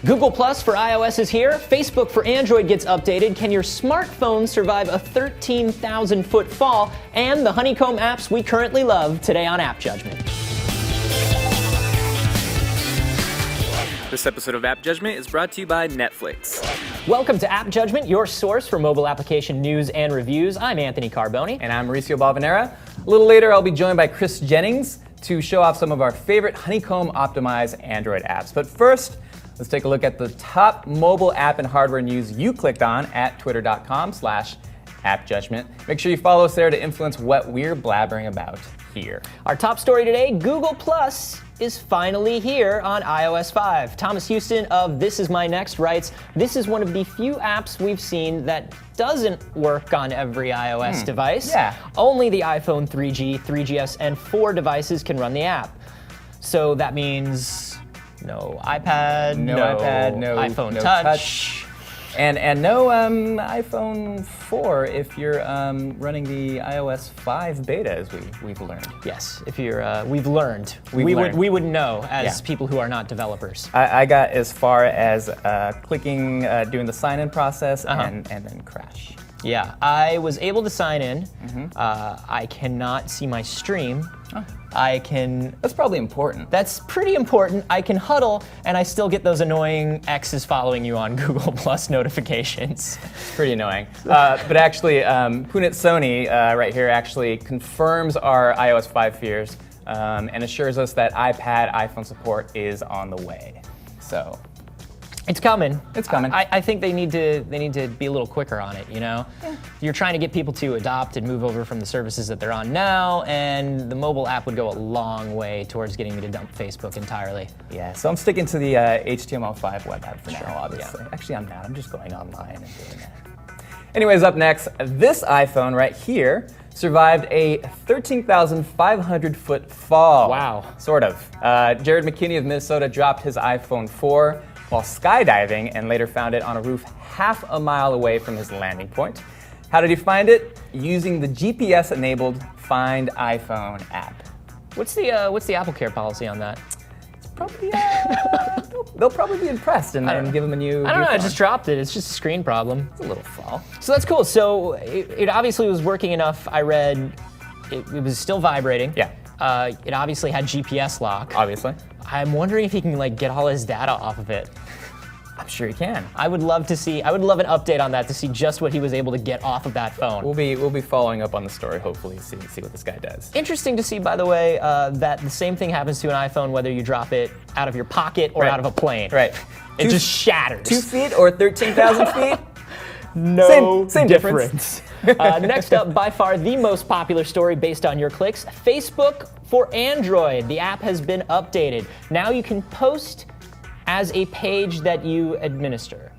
Google Plus for iOS is here. Facebook for Android gets updated. Can your smartphone survive a 13,000-foot fall? And the honeycomb apps we currently love today on App Judgment. This episode of App Judgment is brought to you by Netflix. Welcome to App Judgment, your source for mobile application news and reviews. I'm Anthony Carboni. And I'm Mauricio Balvanera. A little later, I'll be joined by Chris Jennings to show off some of our favorite honeycomb-optimized Android apps. But first, let's take a look at the top mobile app and hardware news you clicked on at twitter.com/appjudgment. Make sure you follow us there to influence what we're blabbering about here. Our top story today, Google Plus is finally here on iOS 5. Thomas Houston of This Is My Next writes, this is one of the few apps we've seen that doesn't work on every iOS device. Yeah. Only the iPhone 3G, 3GS, and 4 devices can run the app. So that means no iPad, no iPhone Touch. And no iPhone 4 if you're running the iOS 5 beta, as we've learned. Yes, if you're, we've learned. We would know as people who are not developers. I got as far as clicking, doing the sign-in process, and then crash. Yeah, I was able to sign in. I cannot see my stream. That's probably important. That's pretty important. I can huddle, and I still get those annoying X's following you on Google Plus notifications. It's pretty annoying. But actually, Punit Soni right here actually confirms our iOS 5 fears and assures us that iPhone support is on the way. So it's coming. It's coming. I think they need to be a little quicker on it, you know? Yeah. You're trying to get people to adopt and move over from the services that they're on now, and the mobile app would go a long way towards getting me to dump Facebook entirely. Yeah, so I'm sticking to the HTML5 web app for now, obviously. Yeah. Actually, I'm not. I'm just going online and doing that. Anyways, up next, this iPhone right here survived a 13,500-foot fall. Wow. Sort of. Jared McKinney of Minnesota dropped his iPhone 4 while skydiving and later found it on a roof half a mile away from his landing point. How did he find it? Using the GPS-enabled Find iPhone app. What's the Apple Care policy on that? It's probably they'll probably be impressed and give him a new. I don't know. I just dropped it. It's just a screen problem. It's a little fall. So that's cool. So it obviously was working enough. I read it was still vibrating. Yeah. It obviously had GPS lock. Obviously. I'm wondering if he can get all his data off of it. I'm sure he can. I would love an update on that to see just what he was able to get off of that phone. We'll be following up on the story, hopefully, see what this guy does. Interesting to see, by the way, that the same thing happens to an iPhone whether you drop it out of your pocket or out of a plane. Right. It just shatters. 2 feet or 13,000 feet? No same difference. Next up, by far the most popular story based on your clicks, Facebook for Android. The app has been updated. Now you can post as a page that you administer.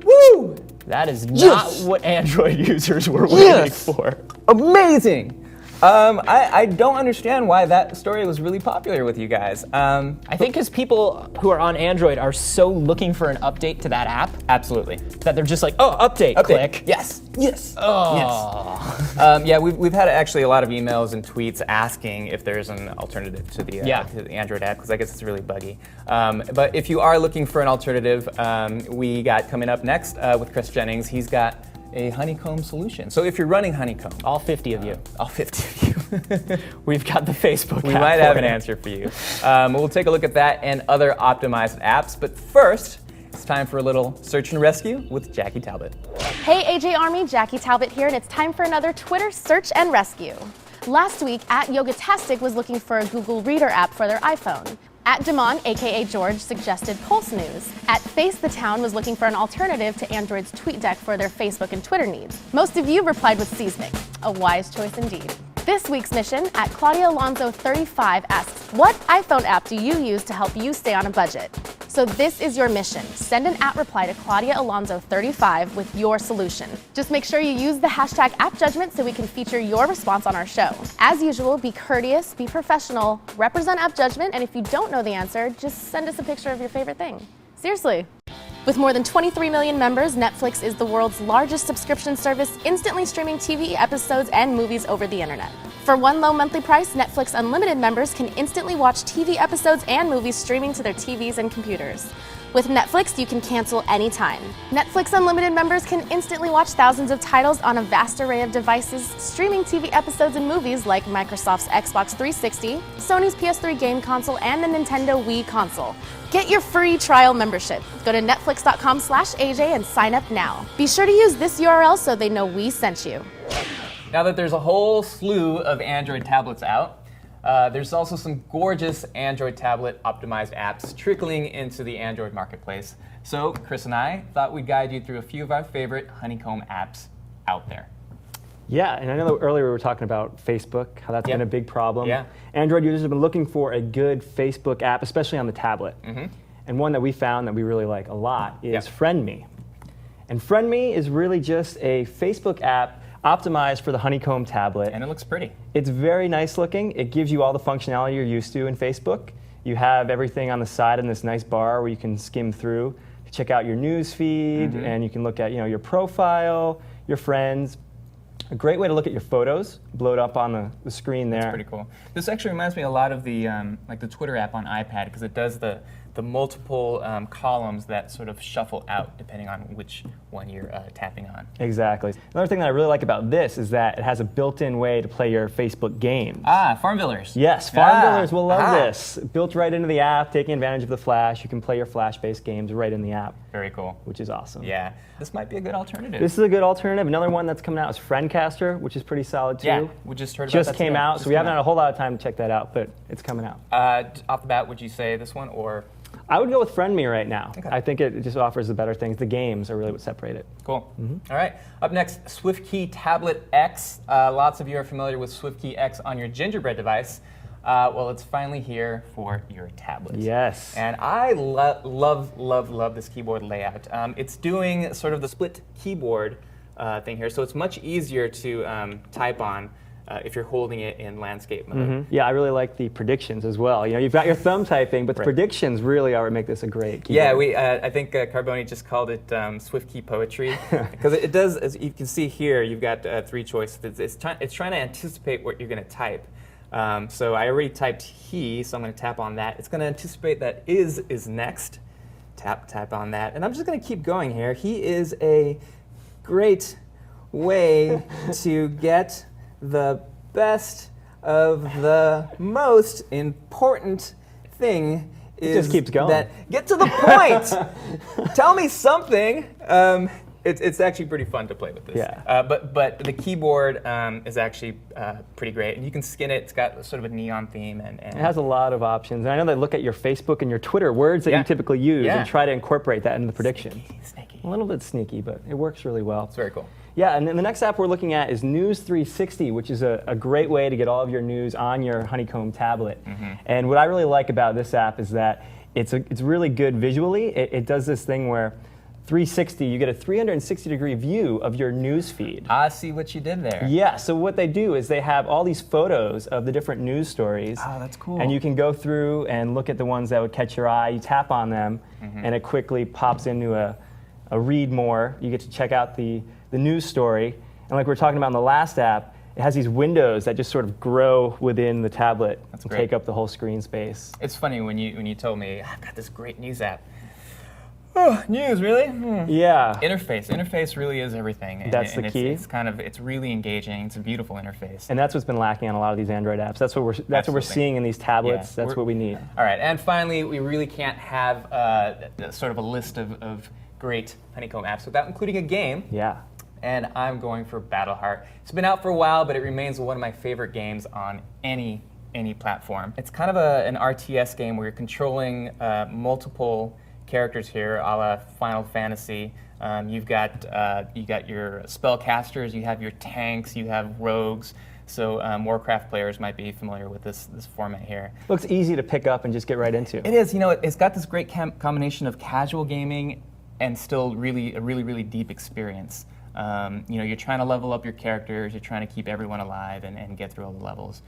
Woo! That is not what Android users were waiting for. Amazing! I don't understand why that story was really popular with you guys. I think because people who are on Android are so looking for an update to that app. Absolutely. That they're just like, oh, update. Click. Yes. Oh. Yes. Yeah, we've had actually a lot of emails and tweets asking if there's an alternative to the Android app, because I guess it's really buggy. But if you are looking for an alternative, we got coming up next with Chris Jennings. He's got a honeycomb solution. So if you're running honeycomb, all 50 of you. All 50 of you. We've got the Facebook app. We might have an answer for you. We'll take a look at that and other optimized apps. But first, it's time for a little search and rescue with Jackie Talbot. Hey AJ Army, Jackie Talbot here, and it's time for another Twitter search and rescue. Last week, @Yogatastic was looking for a Google Reader app for their iPhone. @Damon, aka George, suggested Pulse News. @Face the Town was looking for an alternative to Android's TweetDeck for their Facebook and Twitter needs. Most of you replied with Seismic. A wise choice indeed. This week's mission, @Claudia-Alonso35 asks, what iPhone app do you use to help you stay on a budget? So this is your mission. Send an @reply to Claudia-Alonso35 with your solution. Just make sure you use the hashtag #AppJudgment so we can feature your response on our show. As usual, be courteous, be professional, represent AppJudgment, and if you don't know the answer, just send us a picture of your favorite thing. Seriously. With more than 23 million members, Netflix is the world's largest subscription service, instantly streaming TV episodes and movies over the internet. For one low monthly price, Netflix Unlimited members can instantly watch TV episodes and movies streaming to their TVs and computers. With Netflix, you can cancel anytime. Netflix Unlimited members can instantly watch thousands of titles on a vast array of devices, streaming TV episodes and movies like Microsoft's Xbox 360, Sony's PS3 game console, and the Nintendo Wii console. Get your free trial membership. Go to netflix.com/AJ and sign up now. Be sure to use this URL so they know we sent you. Now that there's a whole slew of Android tablets out, there's also some gorgeous Android tablet optimized apps trickling into the Android marketplace. So Chris and I thought we'd guide you through a few of our favorite honeycomb apps out there. Yeah, and I know that earlier we were talking about Facebook, how that's been a big problem. Yeah. Android users have been looking for a good Facebook app, especially on the tablet. And one that we found that we really like a lot is FriendMe. And FriendMe is really just a Facebook app optimized for the honeycomb tablet. And it looks pretty. It's very nice looking. It gives you all the functionality you're used to in Facebook. You have everything on the side in this nice bar where you can skim through, check out your news feed, and you can look at your profile, your friends. A great way to look at your photos, blow it up on the screen there. That's pretty cool. This actually reminds me a lot of the like the Twitter app on iPad, because it does the multiple columns that sort of shuffle out depending on which one you're tapping on. Exactly. Another thing that I really like about this is that it has a built-in way to play your Facebook games. Ah, Farmvillers. Yes, Farmvillers will love this. Built right into the app, taking advantage of the Flash. You can play your Flash-based games right in the app. Very cool. Which is awesome. Yeah, this might be a good alternative. This is a good alternative. Another one that's coming out is Friendcaster, which is pretty solid too. Yeah, we just heard about Just that came today. out, Just so we haven't came had a whole lot of time to check that out, but it's coming out. Off the bat, would you say this one or? I would go with FriendMe right now. Okay. I think it just offers the better things. The games are really what separate it. Cool. All right. Up next, SwiftKey Tablet X. Lots of you are familiar with SwiftKey X on your Gingerbread device. Well, it's finally here for your tablet. Yes. And I love this keyboard layout. It's doing sort of the split keyboard thing here, so it's much easier to type on if you're holding it in landscape mode. Yeah, I really like the predictions as well. You've got your thumb typing, but the predictions really are what make this a great keyboard. Yeah, I think Carboni just called it SwiftKey poetry, because it does, as you can see here, you've got 3 choices. It's trying to anticipate what you're going to type. So I already typed he, so I'm going to tap on that. It's going to anticipate that is next. Tap on that. And I'm just going to keep going here. He is a great way to get the best of the most important thing is just keeps going. That get to the point. Tell me something. It's actually pretty fun to play with this. Yeah. But the keyboard is actually pretty great, and you can skin it. It's got sort of a neon theme, and it has a lot of options. And I know they look at your Facebook and your Twitter words that you typically use and try to incorporate that into the prediction. Sneaky. A little bit sneaky, but it works really well. It's very cool. Yeah, and then the next app we're looking at is News 360, which is a great way to get all of your news on your honeycomb tablet. And what I really like about this app is that it's really good visually. It does this thing where 360, you get a 360-degree view of your news feed. I see what you did there. Yeah, so what they do is they have all these photos of the different news stories. Oh, that's cool. And you can go through and look at the ones that would catch your eye. You tap on them, and it quickly pops into a read more. You get to check out the news story. And like we were talking about in the last app, it has these windows that just sort of grow within the tablet and take up the whole screen space. It's funny when you told me, I've got this great news app. Oh, news, really? Yeah. Interface really is everything. And, That's the key. It's really engaging. It's a beautiful interface. And that's what's been lacking on a lot of these Android apps. That's what we're seeing in these tablets. Yeah, that's what we need. All right, and finally, we really can't have sort of a list of great honeycomb apps without including a game. Yeah. And I'm going for Battleheart. It's been out for a while, but it remains one of my favorite games on any platform. It's kind of an RTS game where you're controlling multiple characters here, a la Final Fantasy. You've got your spellcasters, you have your tanks, you have rogues. So Warcraft players might be familiar with this format here. Looks easy to pick up and just get right into. It is. It's got this great combination of casual gaming and still a really deep experience. You're trying to level up your characters, you're trying to keep everyone alive and get through all the levels.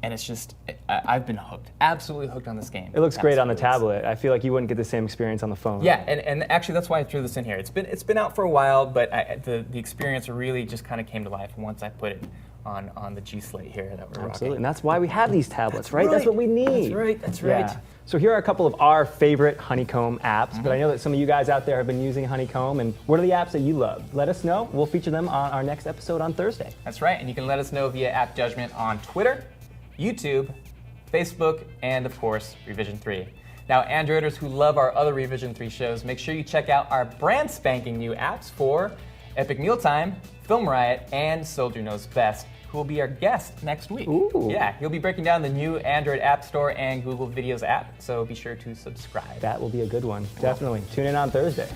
And it's just, I've been hooked, absolutely hooked on this game. It looks great on the tablet. I feel like you wouldn't get the same experience on the phone. Yeah, and actually that's why I threw this in here. It's been out for a while, but the experience really just kind of came to life once I put it on the G Slate here that we're Absolutely, and rocking. that's why we have these tablets, right? That's what we need. That's right. Yeah. So here are a couple of our favorite honeycomb apps, but I know that some of you guys out there have been using honeycomb, and what are the apps that you love? Let us know. We'll feature them on our next episode on Thursday. That's right, and you can let us know via AppJudgment on Twitter, YouTube, Facebook, and of course, Revision 3. Now, Androiders who love our other Revision 3 shows, make sure you check out our brand spanking new apps for Epic Mealtime, Film Riot, and Soldier Knows Best, who will be our guest next week. Ooh. Yeah, he'll be breaking down the new Android App Store and Google Videos app, so be sure to subscribe. That will be a good one. Definitely. Tune in on Thursday.